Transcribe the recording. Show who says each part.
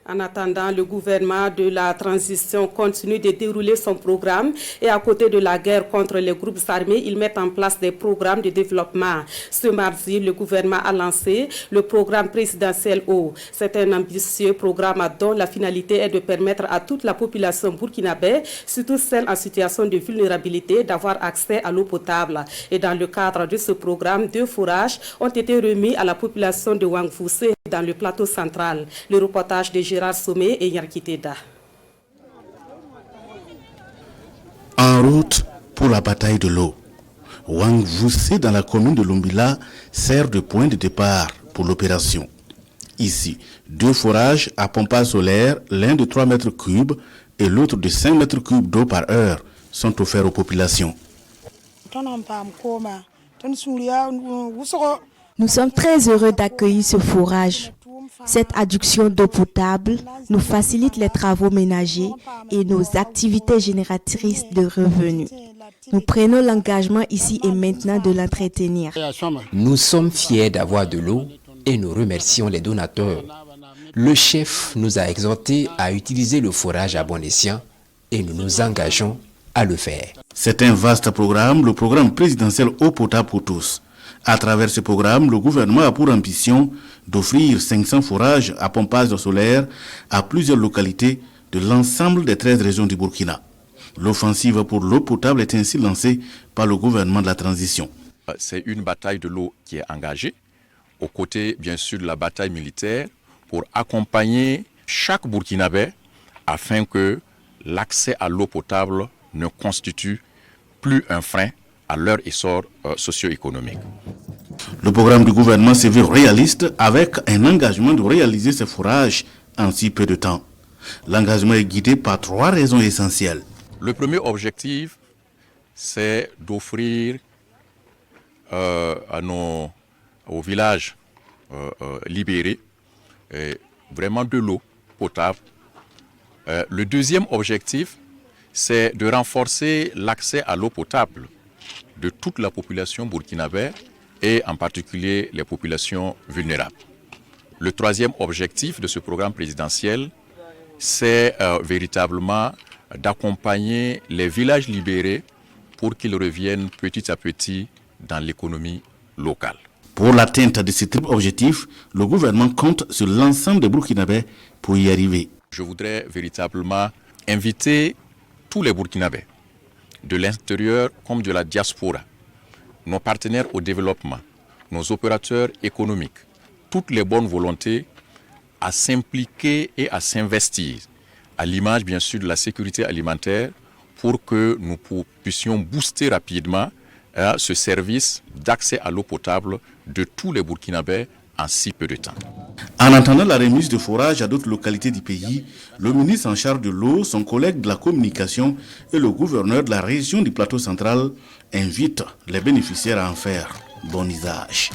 Speaker 1: En attendant, le gouvernement de la transition continue de dérouler son programme et à côté de la guerre contre les groupes armés, ils mettent en place des programmes de développement. Ce mardi, le gouvernement a lancé le programme présidentiel Eau. C'est un ambitieux programme dont la finalité est de permettre à toute la population burkinabé, surtout celle en situation de vulnérabilité, d'avoir accès à l'eau potable. Et dans le cadre de ce programme, 2 forages ont été remis à la population de Wangfoussé dans le plateau central. Le reportage de Gérard Sommet et Yarkiteda.
Speaker 2: En route pour la bataille de l'eau, Wangfoussé dans la commune de Lumbila sert de point de départ pour l'opération. Ici, 2 forages à pompage solaire, l'un de 3 mètres cubes et l'autre de 5 mètres cubes d'eau par heure, sont offerts aux populations.
Speaker 3: Nous sommes très heureux d'accueillir ce forage. Cette adduction d'eau potable nous facilite les travaux ménagers et nos activités génératrices de revenus. Nous prenons l'engagement ici et maintenant de l'entretenir.
Speaker 4: Nous sommes fiers d'avoir de l'eau et nous remercions les donateurs. Le chef nous a exhortés à utiliser le forage à bon escient et nous nous engageons à le faire.
Speaker 2: C'est un vaste programme, le programme présidentiel Eau potable pour tous. À travers ce programme, le gouvernement a pour ambition d'offrir 500 forages à pompage solaire à plusieurs localités de l'ensemble des 13 régions du Burkina. L'offensive pour l'eau potable est ainsi lancée par le gouvernement de la transition.
Speaker 5: C'est une bataille de l'eau qui est engagée, aux côtés bien sûr de la bataille militaire, pour accompagner chaque Burkinabé afin que l'accès à l'eau potable ne constitue plus un frein à leur essor socio-économique.
Speaker 2: Le programme du gouvernement se veut réaliste avec un engagement de réaliser ces forages en si peu de temps. L'engagement est guidé par 3 raisons essentielles.
Speaker 5: Le premier objectif, c'est d'offrir aux villages libérés vraiment de l'eau potable. Le deuxième objectif, c'est de renforcer l'accès à l'eau potable de toute la population burkinabé et en particulier les populations vulnérables. Le troisième objectif de ce programme présidentiel, c'est véritablement d'accompagner les villages libérés pour qu'ils reviennent petit à petit dans l'économie locale.
Speaker 2: Pour l'atteinte de ces triple objectifs, le gouvernement compte sur l'ensemble des Burkinabés pour y arriver.
Speaker 5: Je voudrais véritablement inviter tous les Burkinabés, de l'intérieur comme de la diaspora, nos partenaires au développement, nos opérateurs économiques, toutes les bonnes volontés à s'impliquer et à s'investir, à l'image bien sûr de la sécurité alimentaire, pour que nous puissions booster rapidement ce service d'accès à l'eau potable de tous les Burkinabés en si peu de temps.
Speaker 2: En attendant la remise de forages à d'autres localités du pays, le ministre en charge de l'eau, son collègue de la communication et le gouverneur de la région du plateau central invitent les bénéficiaires à en faire bon usage.